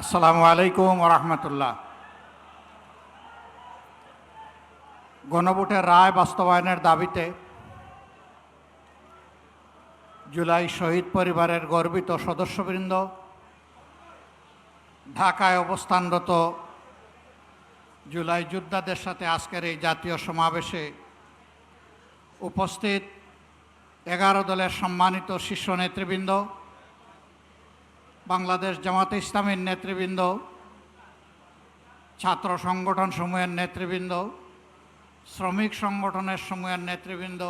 আসসালামু আলাইকুম ওয়া রাহমাতুল্লাহ। গণভোটের রায় বাস্তবায়নের দাবিতে জুলাই শহীদ পরিবারের গর্বিত সদস্যবৃন্দ, ঢাকায় অবস্থানরত জুলাই যোদ্ধাদের সাথে আজকের এই জাতীয় সমাবেশে উপস্থিত 11 দলের সম্মানিত শীর্ষ নেতৃবৃন্দ, বাংলাদেশ জামাতে ইসলামীর নেতৃবৃন্দ, ছাত্র সংগঠন সমূহের নেতৃবৃন্দ, শ্রমিক সংগঠনের সমূহের নেতৃবৃন্দ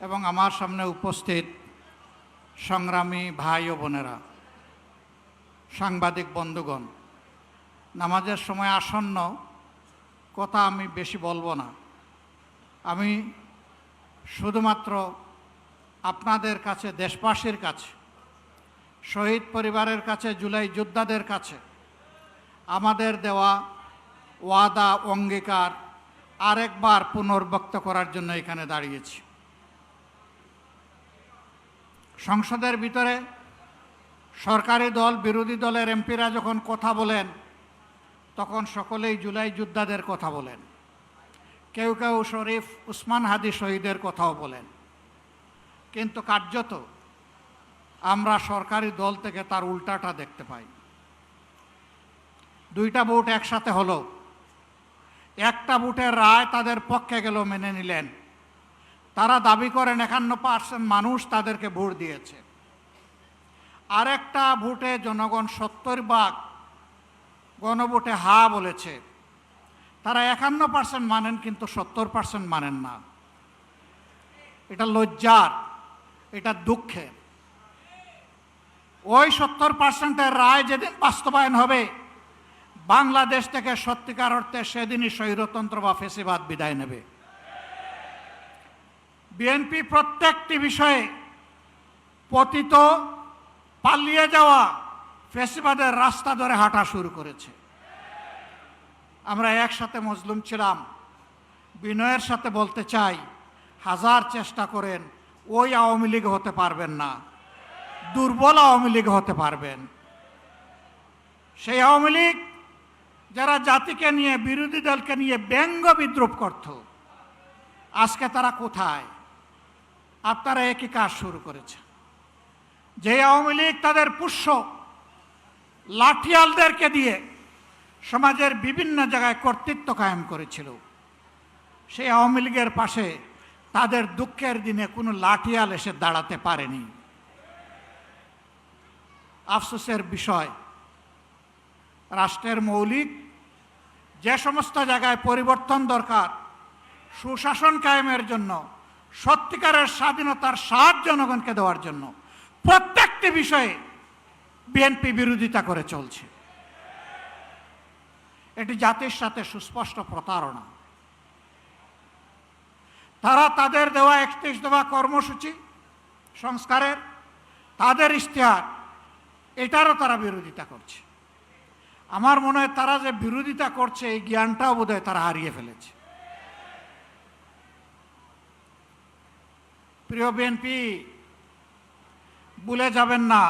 এবং আমার সামনে উপস্থিত সংগ্রামী ভাই ও বোনেরা, সাংবাদিক বন্ধুগণ, নামাজের সময় আসন্ন, কথা আমি বেশি বলবো না। আমি শুধুমাত্র আপনাদের কাছে, দেশবাসীর কাছে, শহীদ পরিবারের কাছে, জুলাই যোদ্ধাদের কাছে আমাদের দেওয়া ওয়াদা অঙ্গীকার আরেকবার পুনর্ব্যক্ত করার জন্য এখানে দাঁড়িয়েছি। সংসদের ভিতরে সরকারি দল, বিরোধী দলের এমপিরা যখন কথা বলেন তখন সকলেই জুলাই যোদ্ধাদের কথা বলেন, কেউ কেউ শরীফ উসমান হাদি শহীদের কথাও বলেন, কিন্তু কার্যত আমরা সরকারি দল থেকে তার উল্টাটা দেখতে পাই। দুইটা ভোট একসাথে হলো, একটা ভোটের রায় তাদের পক্ষে গেল, মেনে নিলেন। তারা দাবি করেন 51% মানুষ তাদেরকে ভোট দিয়েছে। আরেকটা ভোটে জনগণ 70% গণভোটে হা বলেছে। তারা 51% মানেন, কিন্তু 70% মানেন না। এটা লজ্জার, এটা দুঃখের। ওই 70%-এর রায় যেদিন বাস্তবায়ন হবে, বাংলাদেশ থেকে সত্যিকার অর্থে সেদিনই স্বৈরতন্ত্র বা ফ্যাসিবাদ বিদায় নেবে। বিএনপি প্রত্যেকটি বিষয়ে পতিত, পালিয়ে যাওয়া ফ্যাসিবাদের রাস্তা ধরে হাঁটা শুরু করেছে। আমরা একসাথে মজলুম ছিলাম। বিনয়ের সাথে বলতে চাই, হাজার চেষ্টা করেন ওই আওয়ামী লীগ হতে পারবেন না, দুর্বল আওয়ামী লীগ হতে পারবেন। সেই আওয়ামী লীগ যারা জাতিকে নিয়ে, বিরোধী দলকে নিয়ে ব্যঙ্গ বিদ্রুপ করত, আজকে তারা কোথায়? আপনারা একই কাজ শুরু করেছেন। যে আওয়ামী লীগ তাদের পুষ্য লাঠিয়ালদেরকে দিয়ে সমাজের বিভিন্ন জায়গায় কর্তৃত্ব কায়েম করেছিল, সেই আওয়ামী লীগের পাশে তাদের দুঃখের দিনে কোনো লাঠিয়াল এসে দাঁড়াতে পারেনি। আফসোসের বিষয়, রাষ্ট্রের মৌলিক যে সমস্ত জায়গায় পরিবর্তন দরকার, সুশাসন কায়েমের জন্য, সত্যিকারের স্বাধীনতার স্বাদ জনগণকে দেওয়ার জন্য, প্রত্যেকটি বিষয়ে বিএনপি বিরোধিতা করে চলছে। এটি জাতির সাথে সুস্পষ্ট প্রতারণা। তারা তাদের দেওয়া 31 দফা কর্মসূচি সংস্কারের, তাদের ইশতেহার, এটারও তারা বিরোধিতা করছে। আমার মনে হয় তারা যে বিরোধিতা করছে, এই জ্ঞানটাও বোধহয় তারা হারিয়ে ফেলেছে। প্রিয় বিএনপি, ভুলে যাবেন না,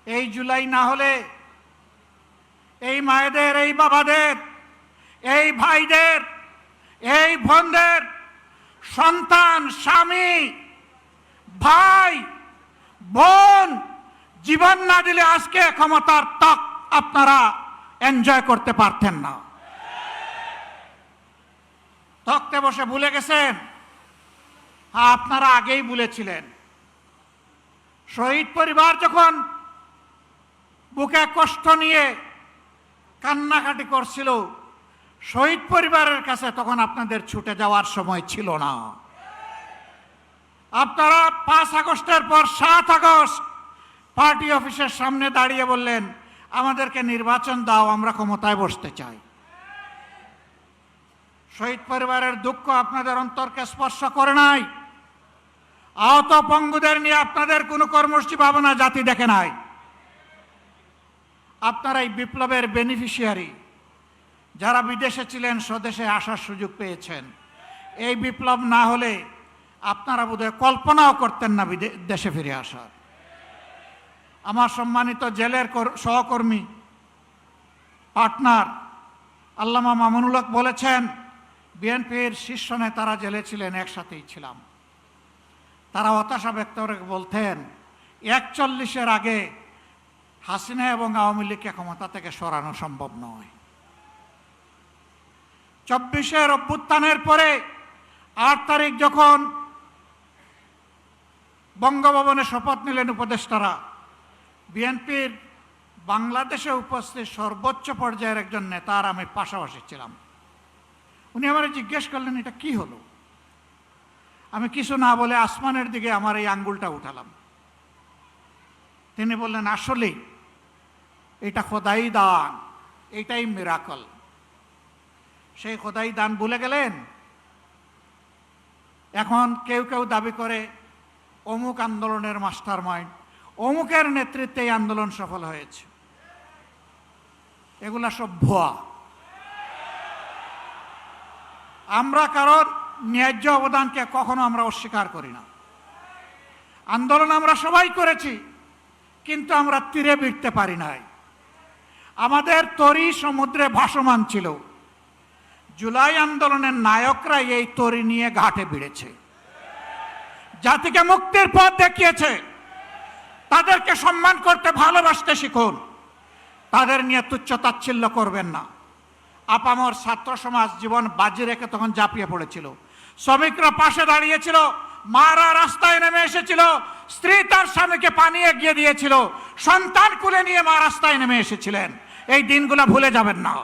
এই জুলাই না হলে এই মায়েদের, এই বাবাদের, এই ভাইদের, এই বোনদের সন্তান, স্বামী, ভাই, বোন জীবন না দিলে আজকে ক্ষমতার তক আপনারা এনজয় করতে পারতেন না। তখতে বসে ভুলে গেছেন? হ্যাঁ, আপনারা আগেই ভুলেছিলেন। শহীদ পরিবার যখন বুকে কষ্ট নিয়ে কান্নাকাটি করছিল, শহীদ পরিবারের কাছে তখন আপনাদের ছুটে যাওয়ার সময় ছিল না। আপনারা 5 আগস্টের পর 7 আগস্ট পার্টি অফিসের সামনে দাঁড়িয়ে বললেন, আমাদেরকে নির্বাচন দাও, আমরা ক্ষমতায় বসতে চাই। শহীদ পরিবারের দুঃখ আপনাদের অন্তরকে স্পর্শ করে নাই। আহত পঙ্গুদের নিয়ে আপনাদের কোনো কর্মসূচি ভাবনা জাতি দেখে নাই। আপনারা এই বিপ্লবের বেনিফিশিয়ারি, যারা বিদেশে ছিলেন স্বদেশে আসার সুযোগ পেয়েছেন। এই বিপ্লব না হলে আপনারা বোধহয় কল্পনাও করতেন না দেশে ফিরে আসার। আমার সম্মানিত জেলের সহকর্মী পার্টনার আল্লামা মামুনুল হক বলেছেন, বিএনপির শীর্ষ নেতারা জেলে ছিলেন, একসাথেই ছিলাম। তারা হতাশা ব্যক্ত করে বলতেন 41-এর আগে হাসিনা এবং আওয়ামী লীগকে ক্ষমতা থেকে সরানো সম্ভব নয়। 24-এর অভ্যুত্থানের পরে 8 তারিখ যখন বঙ্গভবনে শপথ নিলেন উপদেষ্টারা, বিএনপির বাংলাদেশে উপস্থিত সর্বোচ্চ পর্যায়ের একজন নেতার আমি পাশাপাশি ছিলাম। উনি আমার জিজ্ঞেস করলেন, এটা কি হলো? আমি কিছু না বলে আসমানের দিকে আমার এই আঙ্গুলটা উঠালাম। তিনি বললেন, আসলেই এটা খোদাই দান, এটাই মিরাকল। সেই খোদাই দান ভুলে গেলেন। এখন কেউ কেউ দাবি করে অমুক আন্দোলনের মাস্টার মাইন্ড, অমুকের নেতৃত্বে এই আন্দোলন সফল হয়েছে। এগুলা সব ভুয়া। আমরা কারণ ন্যায্য অবদানকে কখনো আমরা অস্বীকার করি না। আন্দোলন আমরা সবাই করেছি, কিন্তু আমরা তীরে ভিড়তে পারি নাই। আমাদের তরি সমুদ্রে ভাসমান ছিল। জুলাই আন্দোলনের নায়করা এই তরি নিয়ে ঘাটে ভিড়েছে, জাতিকে মুক্তির পথ দেখিয়েছে। তাদেরকে সম্মান করতে, ভালোবাসতে শিখুন। তাদের নিয়ে তুচ্ছ তাচ্ছিল্য করবেন না। আপামর ছাত্র সমাজ জীবন বাজি রেখে তখন ঝাঁপিয়ে পড়েছিল। শ্রমিকরা পাশে দাঁড়িয়েছিল, মারা রাস্তায় নেমে এসেছিল, স্ত্রী তার স্বামীকে পানি এগিয়ে দিয়েছিল, সন্তান কুলে নিয়ে মা রাস্তায় নেমে এসেছিলেন। এই দিনগুলো ভুলে যাবেন না।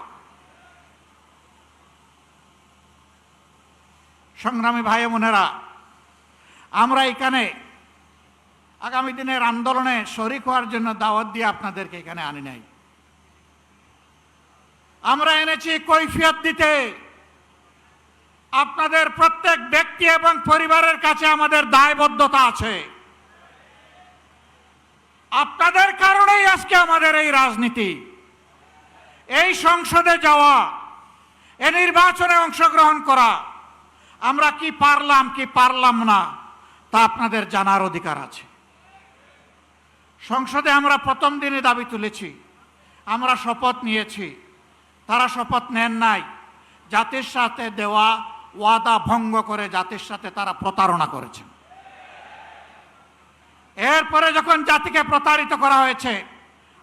সংগ্রামী ভাই বোনেরা, আমরা এখানে আগামী দিনের আন্দোলনে শরিক হওয়ার জন্য দাওয়াত দিয়ে আপনাদেরকে এখানে আনি নাই। আমরা এনেছি কৈফিয়ত দিতে। আপনাদের প্রত্যেক ব্যক্তি এবং পরিবারের কাছে আমাদের দায়বদ্ধতা আছে। আপনাদের কারণেই আজকে আমাদের এই রাজনীতি, এই সংসদে যাওয়া, এই নির্বাচনে অংশগ্রহণ করা। আমরা কি পারলাম কি পারলাম না তা আপনাদের জানার অধিকার আছে। সংসদে আমরা প্রথম দিনে দাবি তুলেছি, আমরা শপথ নিয়েছি। তারা শপথ নেন নাই। জাতির সাথে দেওয়া ওয়াদা ভঙ্গ করে জাতির সাথে তারা প্রতারণা করেছে। এরপরে যখন জাতিকে প্রতারিত করা হয়েছে,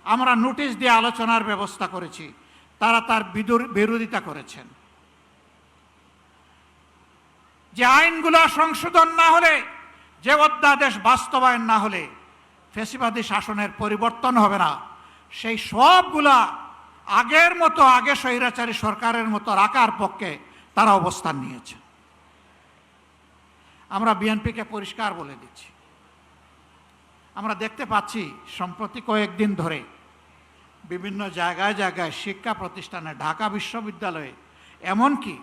আমরা নোটিশ দিয়ে আলোচনার ব্যবস্থা করেছি, তারা তার বিরোধিতা করেছেন। যে আইনগুলো সংশোধন না হলে, যে অধ্যাদেশ বাস্তবায়ন না হলে ফ্যাসিবাদী শাসনের পরিবর্তন হবে না, সেই সবগুলা আগের মতো, আগে স্বৈরাচারী সরকারের মতো রাখার পক্ষে তারা অবস্থান নিয়েছে। আমরা বিএনপিকে পরিষ্কার বলে দিচ্ছি, আমরা দেখতে পাচ্ছি সম্প্রতি কয়েকদিন ধরে বিভিন্ন জায়গায় জায়গায় শিক্ষা প্রতিষ্ঠানে, ঢাকা বিশ্ববিদ্যালয়ে, এমনকি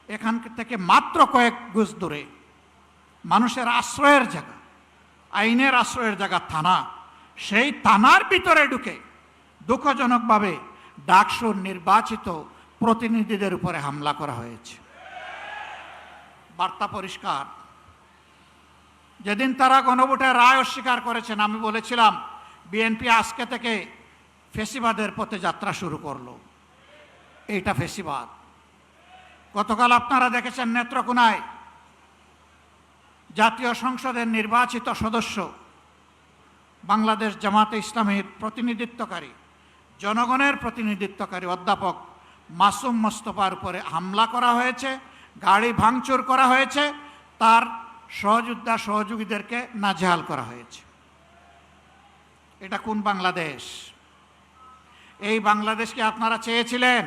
এখান থেকে মাত্র কয়েক গজ দূরে মানুষের আশ্রয়ের জায়গা, আইনের আশ্রয়ের জায়গা থানা, সেই থানার ভিতরে ঢুকে দুঃখজনকভাবে ডাকসুর নির্বাচিত প্রতিনিধিদের উপরে হামলা করা হয়েছে। বার্তা পরিষ্কার। যেদিন তারা গণভোটের রায় অস্বীকার করেছেন, আমি বলেছিলাম বিএনপি আজকে থেকে ফ্যাসিবাদের পথে যাত্রা শুরু করলো। এইটা ফ্যাসিবাদ। গতকাল আপনারা দেখেছেন নেত্রকোনায় জাতীয় সংসদের নির্বাচিত সদস্য, বাংলাদেশ জামাতে ইসলামীর প্রতিনিধিত্বকারী, জনগণের প্রতিনিধিত্বকারী অধ্যাপক মাসুম মোস্তফার উপরে হামলা করা হয়েছে, গাড়ি ভাঙচুর করা হয়েছে, তার সহযোদ্ধা সহযোগীদেরকে নাজেহাল করা হয়েছে। এটা কোন বাংলাদেশ? এই বাংলাদেশকে আপনারা চেয়েছিলেন?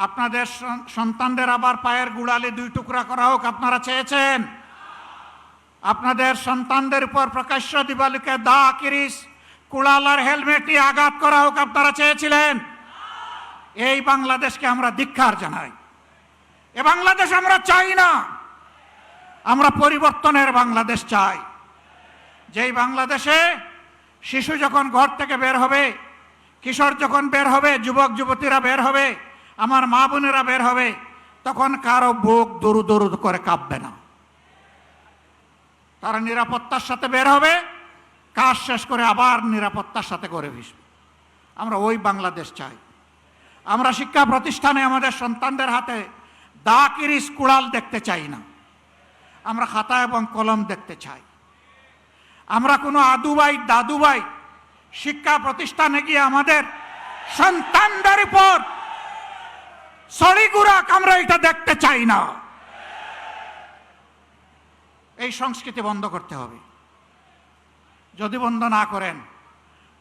আপনাদের সন্তানদের আবার পায়ের গুড়ালি 2 টুকরা করা হোক আপনারা চেয়েছেন? আপনাদের সন্তানদের উপর প্রকাশ্য দিবালিকে দা, কিরিস, কুড়ালার হেলমেট নিয়ে আঘাত করা হোক আপনারা চেয়েছিলেন? এই বাংলাদেশকে আমরা ধিক্কার জানাই। এ বাংলাদেশ আমরা চাই না। আমরা পরিবর্তনের বাংলাদেশ চাই, যেই বাংলাদেশে শিশু যখন ঘর থেকে বের হবে, কিশোর যখন বের হবে, যুবক যুবতীরা বের হবে, আমার মা বোনেরা বের হবে, তখন কারো বুক দরু দরু করে কাঁপবে না। তারা নিরাপত্তার সাথে বের হবে, কাজ শেষ করে আবার নিরাপত্তার সাথে করে ফিরবে। আমরা ওই বাংলাদেশ চাই। আমরা শিক্ষা প্রতিষ্ঠানে আমাদের সন্তানদের হাতে দা কিরিস কুড়াল দেখতে চাই না। আমরা খাতা এবং কলম দেখতে চাই। আমরা কোনো আদুবাই দাদুবাই শিক্ষা প্রতিষ্ঠানে গিয়ে আমাদের সন্তানদের উপর সড়িগুড়াক আমরা এটা দেখতে চাই না। এই সংস্কৃতি বন্ধ করতে হবে। যদি বন্ধ না করেন,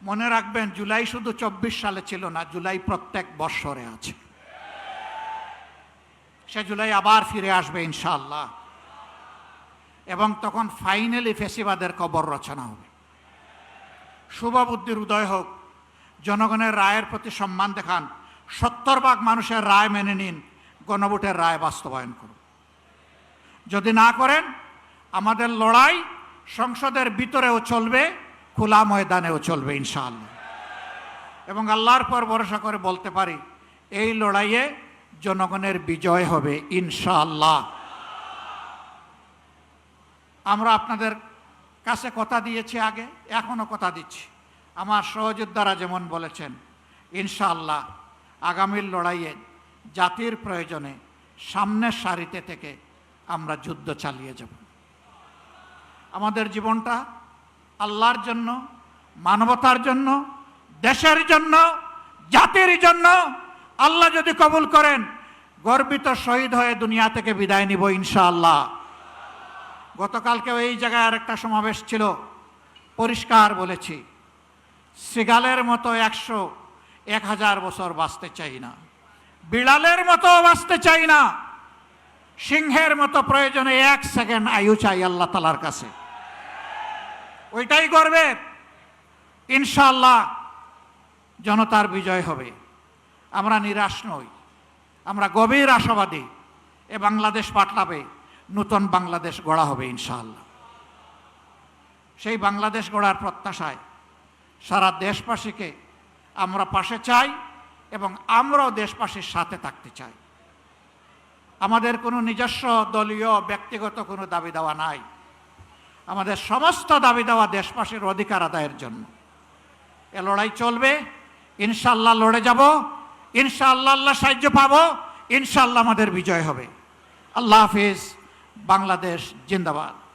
মনে রাখবেন জুলাই শুধু 24 সালে ছিল না, জুলাই প্রত্যেক বৎসরে আছে। সে জুলাই আবার ফিরে আসবে ইনশাআল্লাহ, এবং তখন ফাইনালি ফেসিবাদের কবর রচনা হবে। শুভ বুদ্ধির উদয় হোক, জনগণের রায়ের প্রতি সম্মান দেখান, 70% মানুষের রায় মেনে নিন, গণভোটের রায় বাস্তবায়ন করুন। যদি না করেন, আমাদের লড়াই সংসদের ভিতরেও চলবে, খোলা ময়দানেও চলবে ইনশাআল্লাহ। এবং আল্লাহর পর ভরসা করে বলতে পারি, এই লড়াইয়ে জনগণের বিজয় হবে ইনশাআল্লাহ। আমরা আপনাদের কাছে কথা দিয়েছি আগে, এখনো কথা দিচ্ছি। আমার সহযোদ্ধারা যেমন বলেছেন, ইনশাআল্লাহ আগামীর লড়াইয়ে জাতির প্রয়োজনে সামনের সারিতে থেকে আমরা যুদ্ধ চালিয়ে যাব। আমাদের জীবনটা আল্লাহর জন্য, মানবতার জন্য, দেশের জন্য, জাতির জন্য। আল্লাহ যদি কবুল করেন, গর্বিত শহীদ হয়ে দুনিয়া থেকে বিদায় নিব ইনশাআল্লাহ। গতকালকেও এই জায়গায় আরেকটা সমাবেশ ছিল, পরিষ্কার বলেছি, সিগালের মতো 100-1000 বছর বাঁচতে চাই না, বিড়ালের মতো বাঁচতে চাই না, সিংহের মতো প্রয়োজনে 1 সেকেন্ড আয়ু চাই আল্লাহ তাআলার কাছে। ওইটাই গর্বের। ইনশাআল্লাহ জনতার বিজয় হবে। আমরা নিরাশ নই, আমরা গভীর আশাবাদী। এ বাংলাদেশ পাল্টাবে, নতুন বাংলাদেশ গড়া হবে ইনশাআল্লাহ। সেই বাংলাদেশ গড়ার প্রত্যাশায় সারা দেশবাসীকে আমরা পাশে চাই, এবং আমরাও দেশবাসীর সাথে থাকতে চাই। আমাদের কোনো নিজস্ব দলীয় ব্যক্তিগত কোনো দাবি দেওয়া নাই। আমাদের সমস্ত দাবি দেওয়া দেশবাসীর অধিকার আদায়ের জন্য। এ লড়াই চলবে ইনশাআল্লাহ। লড়ে যাব ইনশাআল্লাহ, আল্লাহ সাহায্য পাবো ইনশাআল্লাহ, আমাদের বিজয় হবে। আল্লাহ হাফিজ। বাংলাদেশ জিন্দাবাদ।